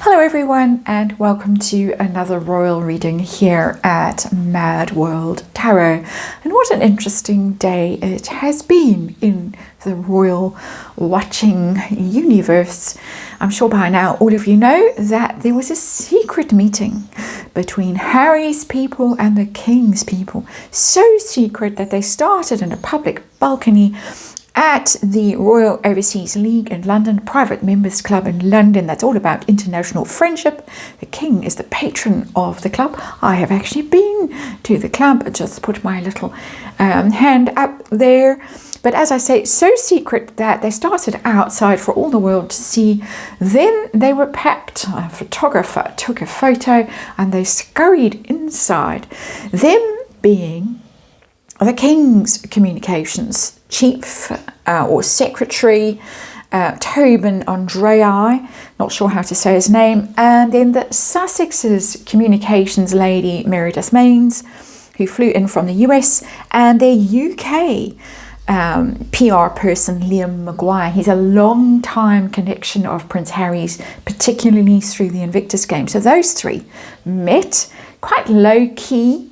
Hello everyone and welcome to another royal reading here at MadWorldTarot. And what an interesting day it has been in the royal watching universe. I'm sure by now all of you know that there was a secret meeting between Harry's people and the King's people. So secret that they started in a public balcony at the Royal Overseas League in London, private members club in London. That's all about international friendship. The King is the patron of the club. I have actually been to the club. I just put my little hand up there. But as I say, so secret that they started outside for all the world to see. Then they were packed. A photographer took a photo and they scurried inside. Them being the King's communications chief or secretary, Tobin Andrei, not sure how to say his name, and then the Sussex's communications lady, Meredith Maines, who flew in from the US, and their UK PR person, Liam Maguire. He's a long-time connection of Prince Harry's, particularly through the Invictus Games. So those three met quite low-key.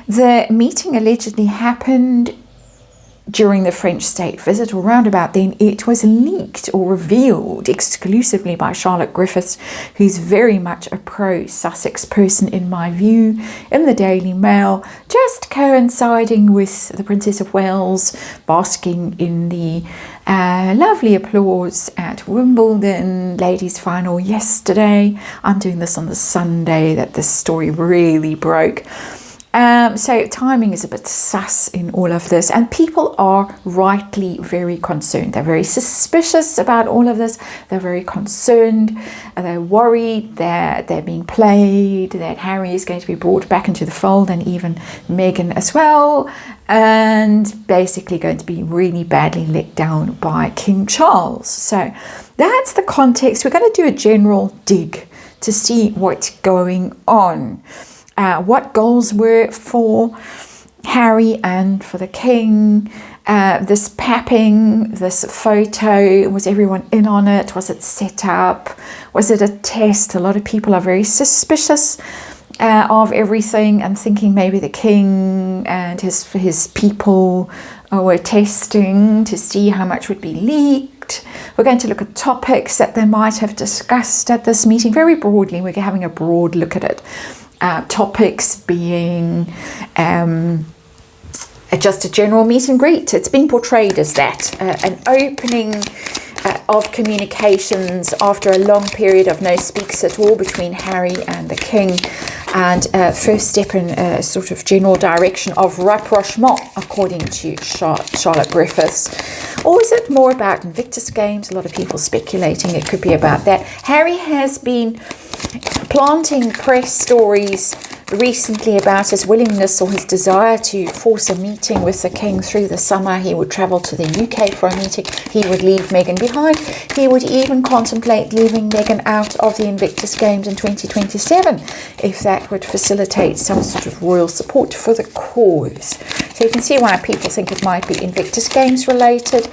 The meeting allegedly happened during the French state visit, or round about then. It was leaked or revealed exclusively by Charlotte Griffiths, who's very much a pro-Sussex person in my view, in the Daily Mail, just coinciding with the Princess of Wales basking in the lovely applause at Wimbledon ladies final yesterday. I'm doing this on the Sunday that this story really broke. So timing is a bit sus in all of this, and people are rightly very concerned. They're very suspicious about all of this. They're very concerned. They're worried that they're being played, that Harry is going to be brought back into the fold, and even Meghan as well, and basically going to be really badly let down by King Charles. So that's the context. We're going to do a general dig to see what's going on. What goals were for Harry and for the King, this papping, this photo, was everyone in on it? Was it set up? Was it a test? A lot of people are very suspicious of everything and thinking maybe the King and his people were testing to see how much would be leaked. We're going to look at topics that they might have discussed at this meeting very broadly. We're having a broad look at it. Topics being just a general meet and greet. It's been portrayed as that, an opening of communications after a long period of no speaks at all between Harry and the King, and first step in a sort of general direction of rapprochement, according to Charlotte Griffiths. Or is it more about Invictus Games? A lot of people speculating it could be about that. Harry has been planting press stories recently about his willingness or his desire to force a meeting with the King through the summer. He would travel to the UK for a meeting. He would leave Meghan behind. He would even contemplate leaving Meghan out of the Invictus Games in 2027 if that would facilitate some sort of royal support for the cause. So you can see why people think it might be Invictus Games related.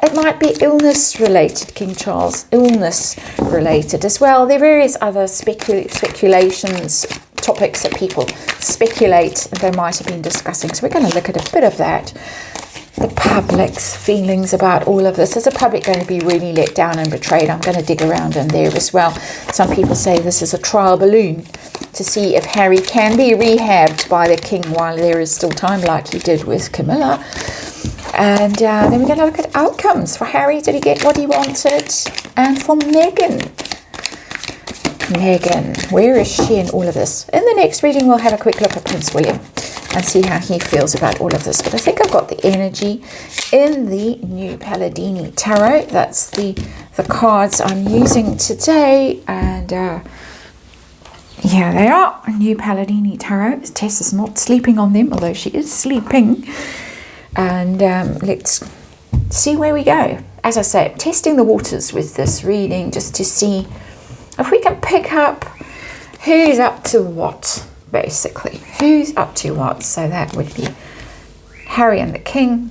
It might be illness related, King Charles, illness related as well. There are various other speculations, topics that people speculate they might have been discussing. So we're going to look at a bit of that. The public's feelings about all of this. Is the public going to be really let down and betrayed? I'm going to dig around in there as well. Some people say this is a trial balloon to see if Harry can be rehabbed by the King while there is still time, like he did with Camilla. And then we're going to look at outcomes. For Harry, did he get what he wanted? And for Meghan, where is she in all of this? In the next reading, we'll have a quick look at Prince William and see how he feels about all of this. But I think I've got the energy in the New Palladini Tarot. That's the cards I'm using today. And here they are, New Palladini Tarot. Tess is not sleeping on them, although she is sleeping. And let's see where we go. As I say, I'm testing the waters with this reading just to see if we can pick up who's up to what, basically. Who's up to what? So that would be Harry and the King.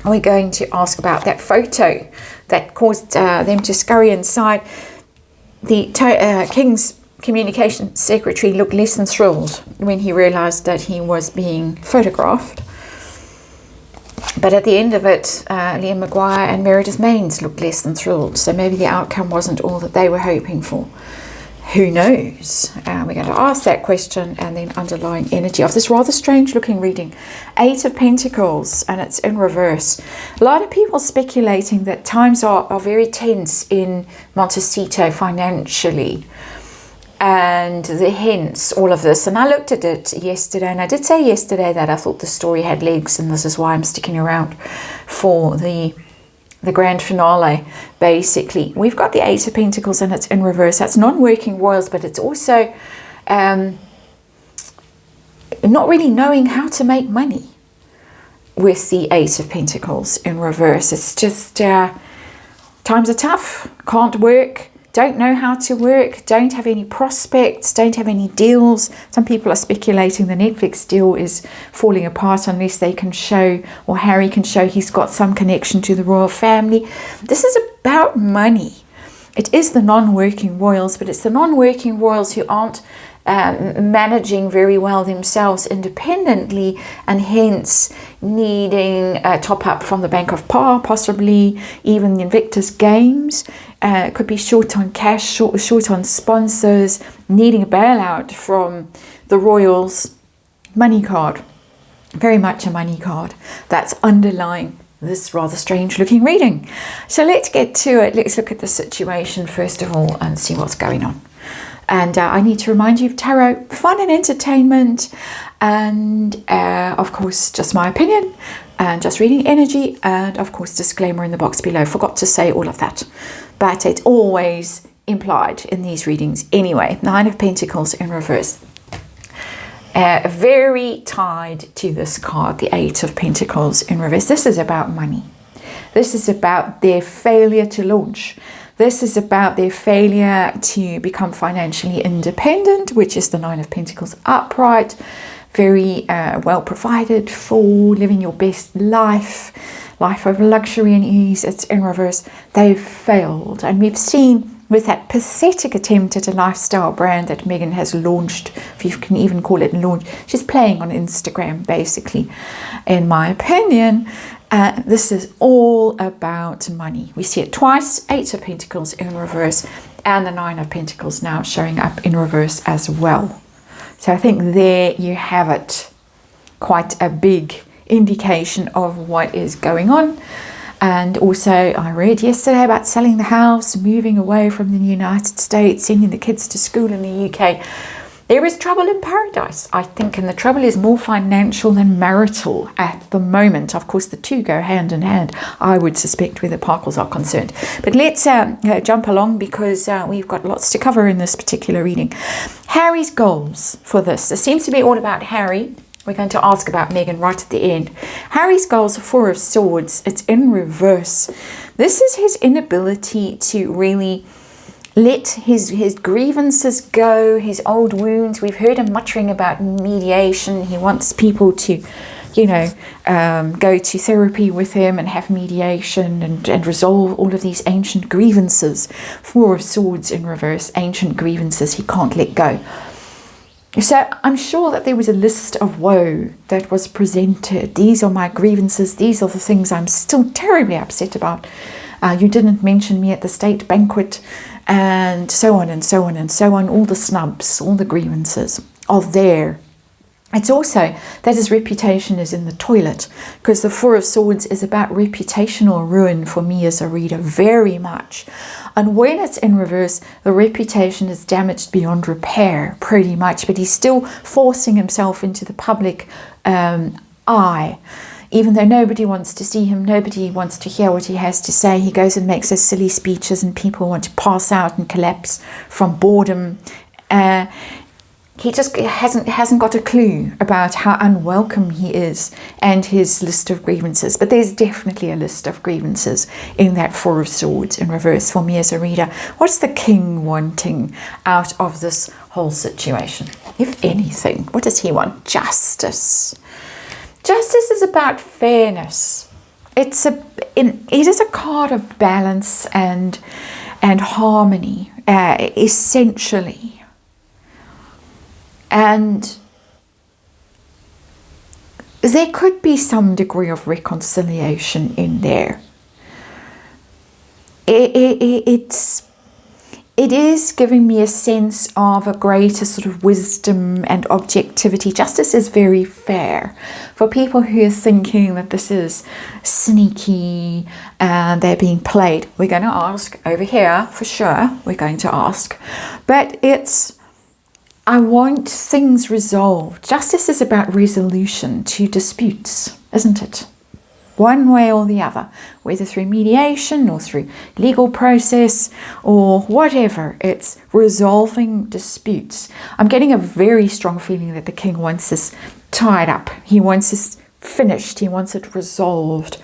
We're going to ask about that photo that caused them to scurry inside. the King's communication secretary looked less than thrilled when he realised that he was being photographed. But at the end of it, Liam Maguire and Meredith Maines looked less than thrilled. So maybe the outcome wasn't all that they were hoping for. Who knows? We're going to ask that question, and then underlying energy of this rather strange looking reading. 8 of Pentacles, and it's in reverse. A lot of people speculating that times are very tense in Montecito financially, and hence all of this. And I looked at it yesterday, and I did say yesterday that I thought the story had legs, and this is why I'm sticking around for the grand finale. Basically, we've got the 8 of Pentacles, and it's in reverse. That's non-working royals, but it's also not really knowing how to make money with the 8 of Pentacles in reverse. It's just times are tough, can't work, don't know how to work, don't have any prospects, don't have any deals. Some people are speculating the Netflix deal is falling apart unless they can show, or Harry can show, he's got some connection to the royal family. This is about money. It is the non-working royals, but it's the non-working royals who aren't managing very well themselves independently, and hence needing a top up from the Bank of Pa, possibly even the Invictus Games. Could be short on cash, short on sponsors, needing a bailout from the royals. Money card, very much a money card that's underlying this rather strange looking reading. So let's get to it. Let's look at the situation first of all and see what's going on. And I need to remind you of tarot, fun and entertainment, and of course just my opinion, and just reading energy, and of course disclaimer in the box below. Forgot to say all of that, but it's always implied in these readings anyway. 9 of Pentacles in reverse. Very tied to this card, the 8 of Pentacles in reverse. This is about money. This is about their failure to launch. This is about their failure to become financially independent, which is the 9 of Pentacles upright. Very well provided for, living your best life of luxury and ease. It's in reverse. They've failed. And we've seen with that pathetic attempt at a lifestyle brand that Meghan has launched, if you can even call it launch. She's playing on Instagram, basically, in my opinion. This is all about money. We see it twice, 8 of Pentacles in reverse, and the 9 of Pentacles now showing up in reverse as well. So I think there you have it. Quite a big indication of what is going on. And also I read yesterday about selling the house, moving away from the United States, sending the kids to school in the UK. There is trouble in paradise, I think, and the trouble is more financial than marital at the moment. Of course, the two go hand in hand, I would suspect, where the Parkles are concerned. But let's jump along, because we've got lots to cover in this particular reading. Harry's goals for this. It seems to be all about Harry. We're going to ask about Meghan right at the end. Harry's goals are 4 of Swords. It's in reverse. This is his inability to really let his grievances go, his old wounds. We've heard him muttering about mediation. He wants people to, go to therapy with him and have mediation and resolve all of these ancient grievances. 4 of Swords in reverse, ancient grievances he can't let go. So I'm sure that there was a list of woe that was presented. These are my grievances. These are the things I'm still terribly upset about. You didn't mention me at the state banquet, and so on and so on and so on. All the snubs, all the grievances are there. It's also that his reputation is in the toilet, because the 4 of Swords is about reputational ruin for me as a reader, very much. And when it's in reverse, the reputation is damaged beyond repair, pretty much. But he's still forcing himself into the public eye. Even though nobody wants to see him, nobody wants to hear what he has to say, he goes and makes those silly speeches and people want to pass out and collapse from boredom. He just hasn't got a clue about how unwelcome he is and his list of grievances. But there's definitely a list of grievances in that 4 of Swords in reverse for me as a reader. What's the king wanting out of this whole situation? If anything, what does he want? Justice. Justice is about fairness. It is a card of balance and and harmony, essentially. And there could be some degree of reconciliation in there. It is giving me a sense of a greater sort of wisdom and objectivity. Justice is very fair. For people who are thinking that this is sneaky and they're being played, we're going to ask over here for sure. We're going to ask. But I want things resolved. Justice is about resolution to disputes, isn't it? One way or the other, whether through mediation or through legal process or whatever. It's resolving disputes. I'm getting a very strong feeling that the king wants this tied up. He wants this finished. He wants it resolved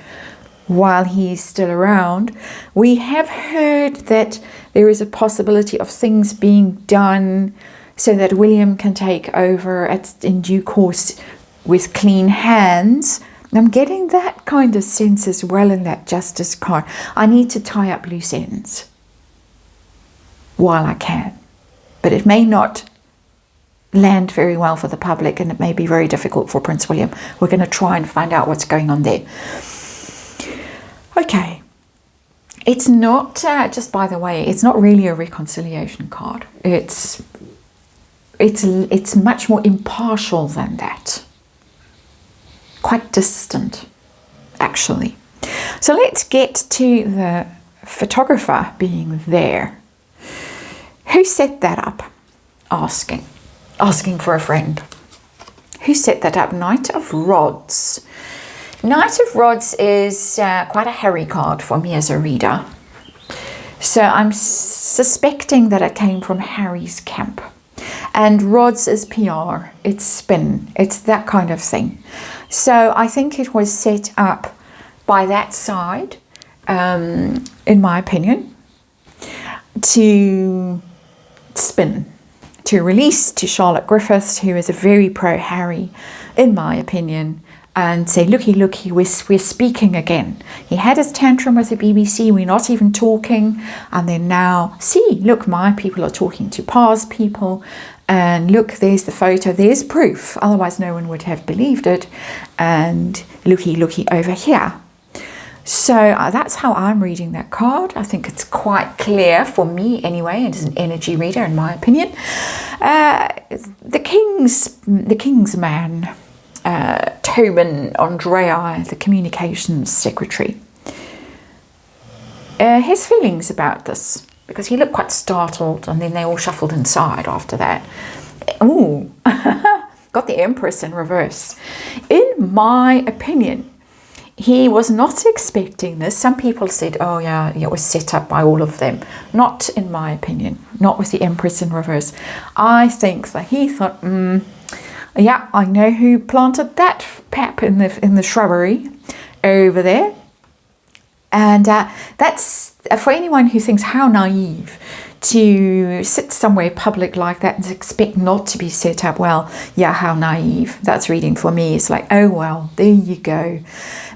while he's still around. We have heard that there is a possibility of things being done so that William can take over in due course with clean hands. I'm getting that kind of sense as well in that justice card. I need to tie up loose ends while I can. But it may not land very well for the public, and it may be very difficult for Prince William. We're going to try and find out what's going on there. Okay. It's not, just by the way, it's not really a reconciliation card. It's much more impartial than that. Quite distant, actually. So let's get to the photographer being there. Who set that up? Asking for a friend. Who set that up? Knight of Rods. Knight of Rods is quite a Harry card for me as a reader. So I'm suspecting that it came from Harry's camp. And Rods is PR, it's spin, it's that kind of thing. So I think it was set up by that side, in my opinion, to spin, to release to Charlotte Griffiths, who is a very pro-Harry, in my opinion, and say, looky, we're speaking again. He had his tantrum with the BBC, we're not even talking, and then now, see, look, my people are talking to Par's people, and look, there's the photo, there's proof, otherwise no one would have believed it, and looky over here. So that's how I'm reading that card. I think it's quite clear for me anyway, and as an energy reader, in my opinion. The King's man, Tobin Andrea, the communications secretary, his feelings about this, because he looked quite startled, and then they all shuffled inside after that. Ooh, got the Empress in reverse. In my opinion, he was not expecting this. Some people said, oh yeah, it was set up by all of them. Not in my opinion, not with the Empress in reverse. I think that he thought, yeah, I know who planted that pap in the shrubbery over there. And that's, for anyone who thinks how naive to sit somewhere public like that and expect not to be set up, well, yeah, how naive. That's reading for me. It's like, oh, well, there you go.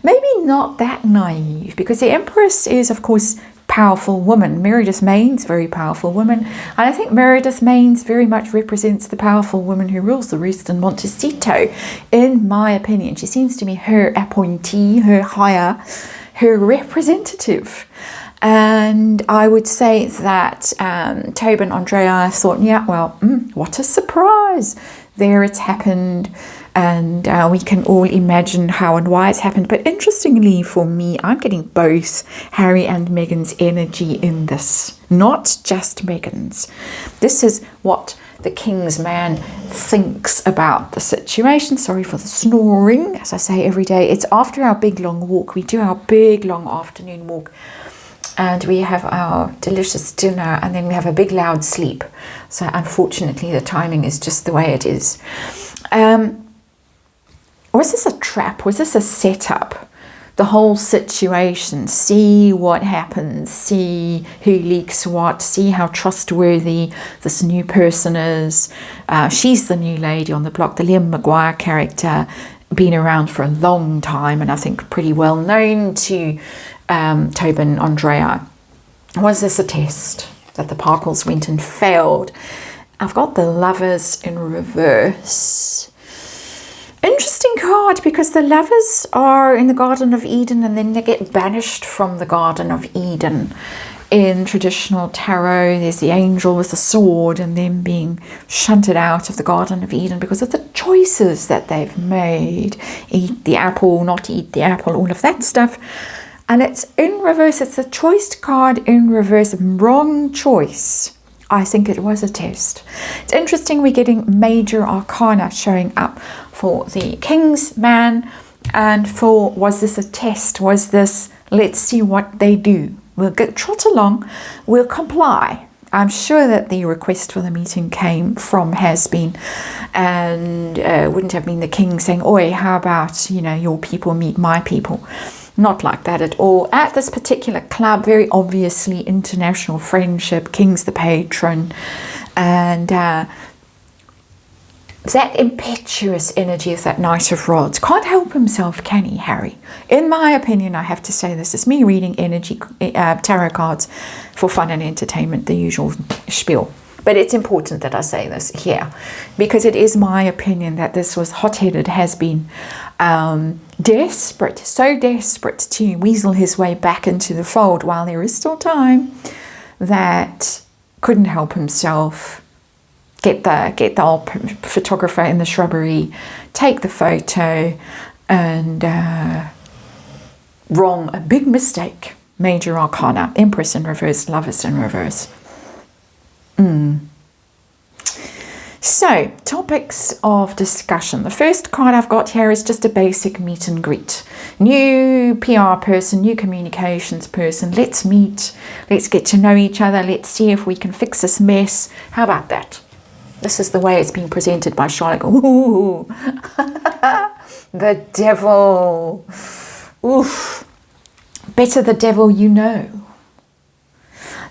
Maybe not that naive, because the Empress is, of course, powerful woman. Meredith Maines, very powerful woman. And I think Meredith Maines very much represents the powerful woman who rules the roost in Montecito, in my opinion. She seems to be her appointee, her hire, her representative. And I would say that Tobin Andrea thought, yeah, well, what a surprise. There it's happened. And we can all imagine how and why it's happened. But interestingly for me, I'm getting both Harry and Meghan's energy in this. Not just Meghan's. This is what the King's man thinks about the situation. Sorry for the snoring, as I say every day. It's after our big long walk. We do our big long afternoon walk. And we have our delicious dinner, and then we have a big loud sleep. So unfortunately, the timing is just the way it is. Was this a trap? Was this a setup? The whole situation, see what happens, see who leaks what, see how trustworthy this new person is. She's the new lady on the block, the Liam Maguire character, been around for a long time, and I think pretty well known to Tobin Andrea. Was this a test that the Parkles went and failed? I've got the Lovers in reverse. Interesting card, because the Lovers are in the Garden of Eden and then they get banished from the Garden of Eden. In traditional tarot, there's the angel with the sword and them being shunted out of the Garden of Eden because of the choices that they've made. Eat the apple, not eat the apple, all of that stuff. And it's in reverse. It's a choice card in reverse. Wrong choice. I think it was a test. It's interesting we're getting major arcana showing up for the King's Man and for, was this a test? Was this, let's see what they do. We'll trot along. We'll comply. I'm sure that the request for the meeting came from Has-Been, and wouldn't have been the king saying, oi, how about, you know, your people meet my people. Not like that at all. At this particular club, very obviously international friendship, king's the patron, and that impetuous energy of that Knight of Rods. Can't help himself, can he, Harry? In my opinion, I have to say this is me reading energy tarot cards for fun and entertainment, the usual spiel. But it's important that I say this here, because it is my opinion that this was hot-headed, has been desperate, so desperate to weasel his way back into the fold while there is still time, that couldn't help himself. Get the old photographer in the shrubbery, take the photo, and wrong, a big mistake. Major arcana, Empress in reverse, Lovers in reverse. So, topics of discussion. The first card I've got here is just a basic meet and greet. New PR person, new communications person. Let's meet. Let's get to know each other. Let's see if we can fix this mess. How about that? This is the way it's being presented by Charlotte. Ooh, the devil. Oof. Better the devil you know.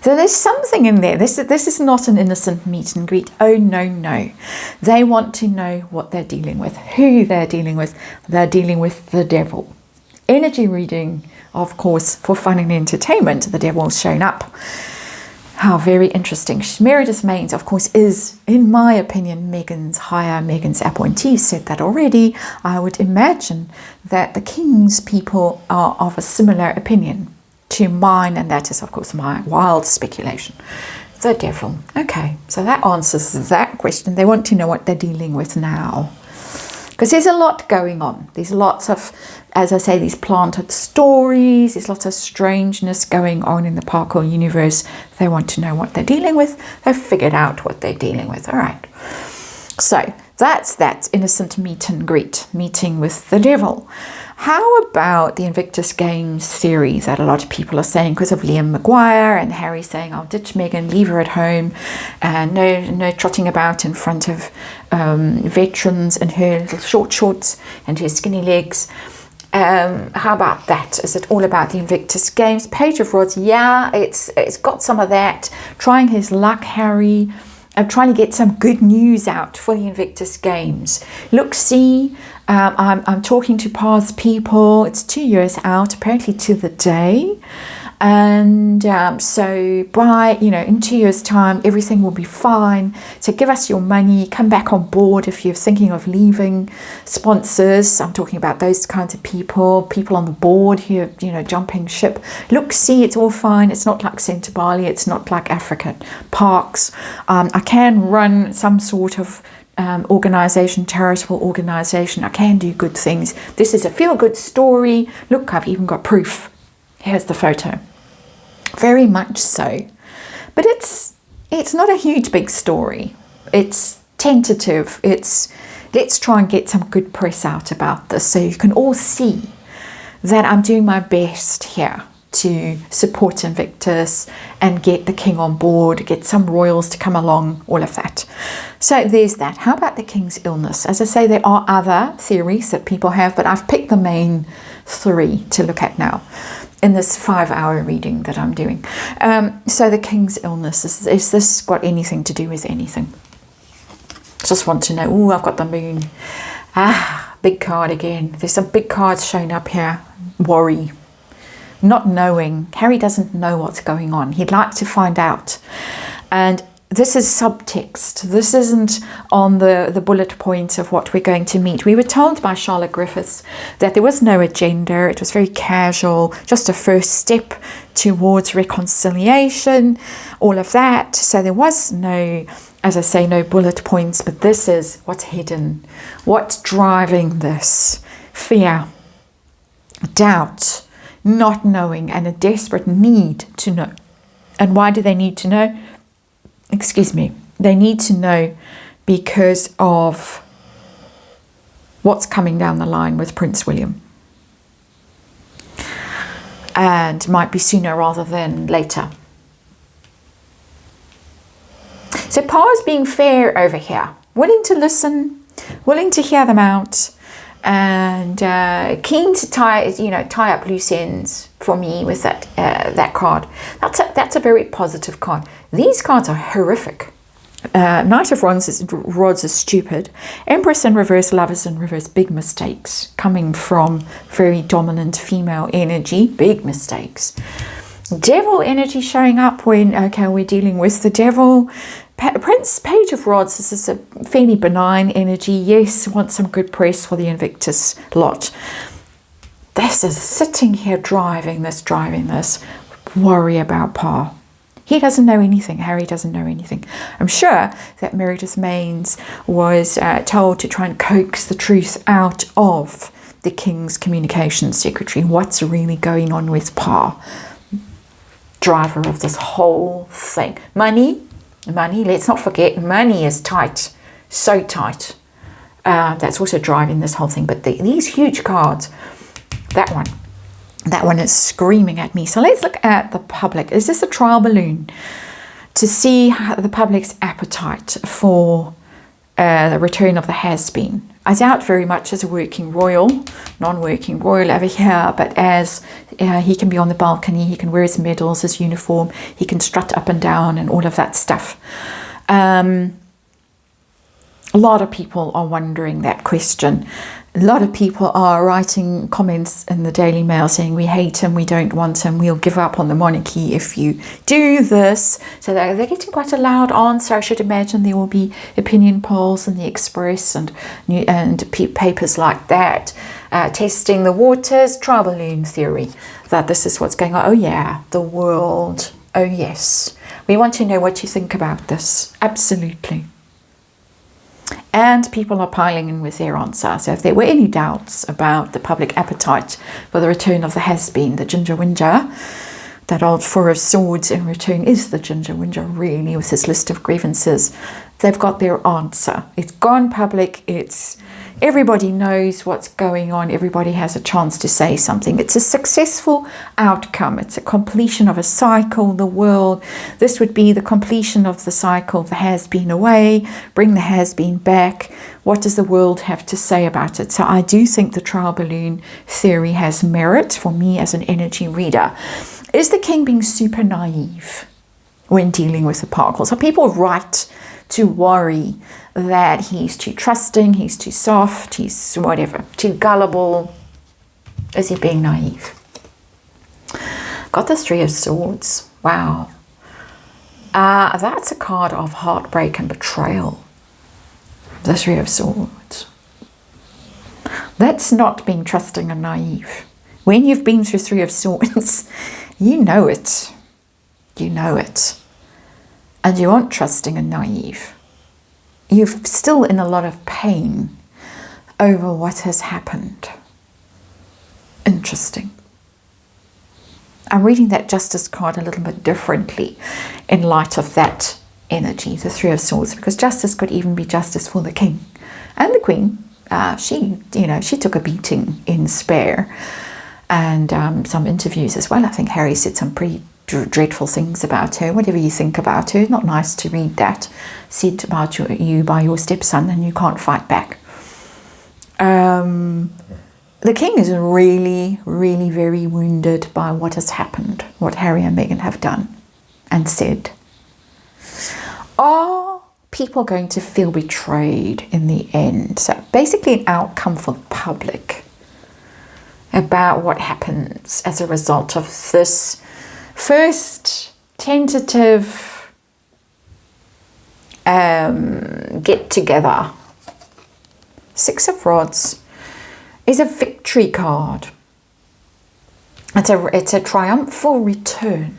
So there's something in there. This is not an innocent meet and greet. Oh, no, no. They want to know what they're dealing with, who they're dealing with. They're dealing with the devil. Energy reading, of course, for fun and entertainment. The devil's shown up. How very interesting. Meredith Maines, of course, is, in my opinion, Meghan's appointee. Said that already. I would imagine that the King's people are of a similar opinion to mine, and that is, of course, my wild speculation. The devil. Okay, so that answers that question. They want to know what they're dealing with now, because there's a lot going on. There's lots of, as I say, these planted stories. There's lots of strangeness going on in the Parkle universe. They want to know what they're dealing with. They've figured out what they're dealing with. All right. So that's that innocent meet and greet, meeting with the devil. How about the Invictus Games theory that a lot of people are saying, because of Liam Maguire and Harry saying, I'll ditch Meghan, leave her at home, and no trotting about in front of veterans in her little short shorts and her skinny legs. How about that? Is it all about the Invictus Games? Page of Rods, yeah, it's got some of that. Trying his luck, Harry. I'm trying to get some good news out for the Invictus Games. Look, see, I'm talking to past people. It's 2 years out, apparently to the day. And so by, in 2 years' time, everything will be fine. So give us your money, come back on board if you're thinking of leaving. Sponsors, I'm talking about those kinds of people on the board who are, jumping ship. Look, see, it's all fine. It's not like Centre Bali. It's not like African parks. I can run some sort of organization, charitable organization. I can do good things. This is a feel-good story. Look, I've even got proof. Here's the photo. Very much so. But it's not a huge big story. It's tentative. It's let's try and get some good press out about this so you can all see that I'm doing my best here to support Invictus and get the king on board, get some royals to come along, all of that. So there's that. How about the king's illness? As I say, there are other theories that people have, but I've picked the main three to look at now in this 5-hour reading that I'm doing. So the king's illness, is this got anything to do with anything? Just want to know. Oh, I've got the moon. Big card again. There's some big cards showing up here. Worry. not knowing. Harry doesn't know what's going on. He'd like to find out. And this is subtext. This isn't on the bullet points of what we're going to meet. We were told by Charlotte Griffiths that there was no agenda. It was very casual, just a first step towards reconciliation, all of that. So there was no, as I say, no bullet points, but this is what's hidden. What's driving this? Fear, doubt, not knowing, and a desperate need to know. And why do they need to know? Excuse me. They need to know because of what's coming down the line with Prince William. And might be sooner rather than later. So Pa's being fair over here. Willing to listen, willing to hear them out, and keen to tie up loose ends for me with that card. That's a very positive card. These cards are horrific. Knight of Rods is stupid. Empress in reverse, Lovers in reverse, big mistakes coming from very dominant female energy, big mistakes. Devil energy showing up when, okay, we're dealing with the devil. Page of Rods, this is a fairly benign energy. Yes, want some good press for the Invictus lot. This is sitting here driving this. Worry about Pa. He doesn't know anything. Harry doesn't know anything. I'm sure that Meredith Maines was told to try and coax the truth out of the King's communications secretary. What's really going on with Pa? Driver of this whole thing. Money, let's not forget, money is tight. So tight. That's also driving this whole thing. But these huge cards, that one is screaming at me. So let's look at the public. Is this a trial balloon to see the public's appetite for the return of the has-been? I doubt very much as a working royal, non-working royal over here, but as he can be on the balcony, he can wear his medals, his uniform, he can strut up and down and all of that stuff. A lot of people are wondering that question. A lot of people are writing comments in the Daily Mail saying we hate him, we don't want him, we'll give up on the monarchy if you do this. So they're getting quite a loud answer. I should imagine there will be opinion polls in the Express and papers like that, testing the waters, trial balloon theory, that this is what's going on. Oh yeah, the world. Oh yes. We want to know what you think about this. Absolutely. And people are piling in with their answer. So if there were any doubts about the public appetite for the return of the has-been, the Ginger Whinger, that old Four of Swords in return is the Ginger Whinger, really, with his list of grievances, they've got their answer. It's gone public. Everybody knows what's going on. Everybody has a chance to say something. It's a successful outcome. It's a completion of a cycle, the world. This would be the completion of the cycle. The has-been away, bring the has-been back. What does the world have to say about it? So I do think the trial balloon theory has merit for me as an energy reader. Is the king being super naive when dealing with the Parkles? Are people right to worry that he's too trusting, he's too soft, he's whatever, too gullible? Is he being naive? Got the Three of Swords. Wow. That's a card of heartbreak and betrayal. The Three of Swords. That's not being trusting and naive. When you've been through Three of Swords, you know it. You know it. And you aren't trusting and naive. You're still in a lot of pain over what has happened. Interesting. I'm reading that Justice card a little bit differently in light of that energy, the Three of Swords, because Justice could even be justice for the king and the queen. She took a beating in Spare, and some interviews as well. I think Harry said some pretty dreadful things about her. Whatever you think about her, not nice to read that said about you by your stepson, and you can't fight back. The king is really, really very wounded by what has happened, what Harry and Meghan have done and said. Are people going to feel betrayed in the end? So basically an outcome for the public. about what happens as a result of this first tentative get together. Six of Rods is a victory card. It's a triumphal return.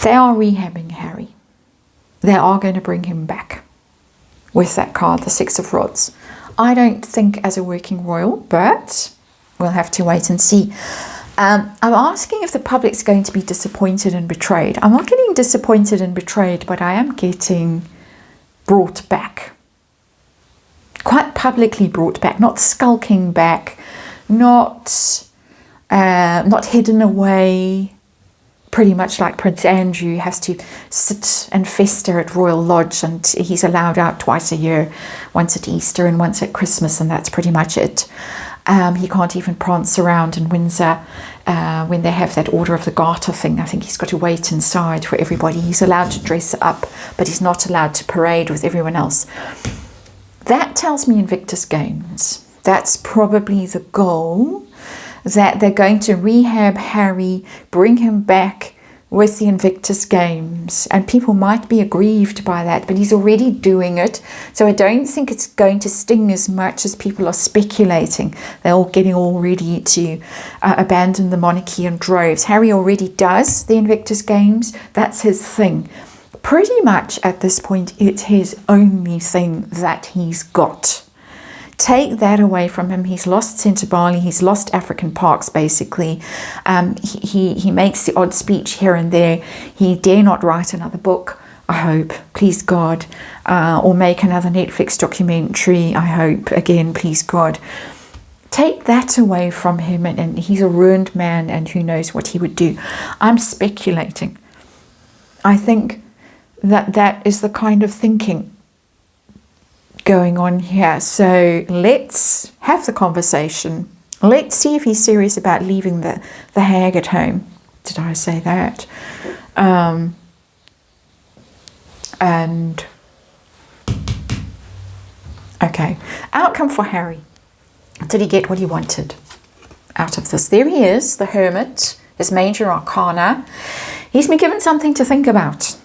They are rehabbing Harry. They are going to bring him back with that card, the Six of Rods. I don't think as a working royal, but we'll have to wait and see. I'm asking if the public's going to be disappointed and betrayed. I'm not getting disappointed and betrayed, but I am getting brought back. Quite publicly brought back, not skulking back, not hidden away, pretty much like Prince Andrew has to sit and fester at Royal Lodge, and he's allowed out twice a year, once at Easter and once at Christmas, and that's pretty much it. He can't even prance around in Windsor when they have that Order of the Garter thing. I think he's got to wait inside for everybody. He's allowed to dress up, but he's not allowed to parade with everyone else. That tells me Invictus Games. That's probably the goal, that they're going to rehab Harry, bring him back with the Invictus Games, and people might be aggrieved by that, but he's already doing it, so I don't think it's going to sting as much as people are speculating. They're all getting all ready to abandon the monarchy in droves. Harry already does the Invictus Games. That's his thing. Pretty much at this point, it's his only thing that he's got. Take that away from him. He's lost Centre Bali. He's lost African Parks, basically. He makes the odd speech here and there. He dare not write another book, I hope, please God, or make another Netflix documentary, I hope, again, please God. Take that away from him, and he's a ruined man, and who knows what he would do. I'm speculating. I think that is the kind of thinking going on here. So let's have the conversation. Let's see if he's serious about leaving the hag at home. Did I say that? And okay, outcome for Harry. Did he get what he wanted out of this? There he is, the Hermit, his major arcana. He's been given something to think about.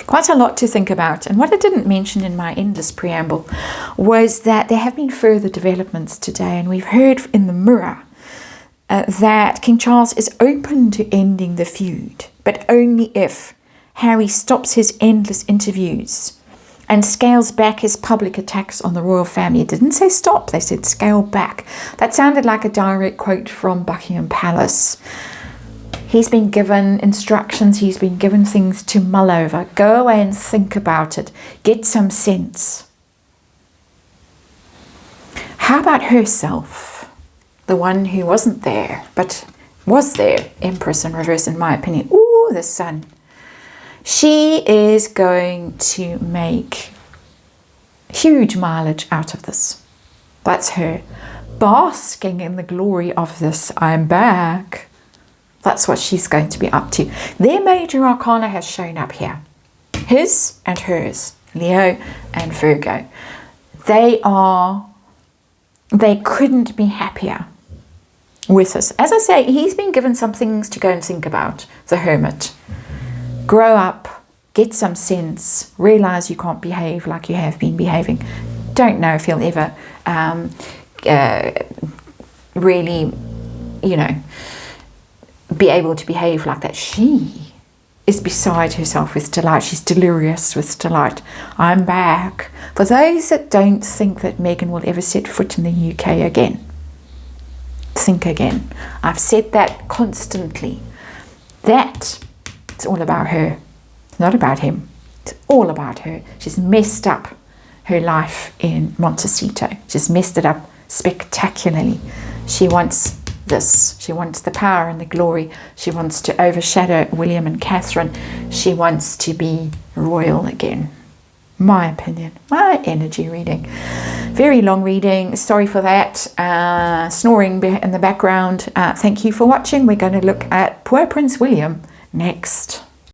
Quite a lot to think about. And what I didn't mention in my endless preamble was that there have been further developments today, and we've heard in the Mirror that King Charles is open to ending the feud, but only if Harry stops his endless interviews and scales back his public attacks on the royal family. It didn't say stop, they said scale back. That sounded like a direct quote from Buckingham Palace. He's been given instructions, he's been given things to mull over. Go away and think about it. Get some sense. How about herself? The one who wasn't there, but was there. Empress in reverse, in my opinion. Ooh, the sun. She is going to make huge mileage out of this. That's her. Basking in the glory of this, I'm back. That's what she's going to be up to. Their major arcana has shown up here. His and hers. Leo and Virgo. They couldn't be happier with this. As I say, he's been given some things to go and think about. The Hermit. Grow up. Get some sense. Realize you can't behave like you have been behaving. Don't know if he'll ever really, be able to behave like that. She is beside herself with delight. She's delirious with delight. I'm back. For those that don't think that Meghan will ever set foot in the UK again, think again. I've said that constantly. It's all about her. It's not about him. It's all about her. She's messed up her life in Montecito. She's messed it up spectacularly. She wants this. She wants the power and the glory. She wants to overshadow William and Catherine. She wants to be royal again. My opinion, my energy reading. Very long reading. Sorry for that. Snoring in the background. Thank you for watching. We're going to look at poor Prince William next.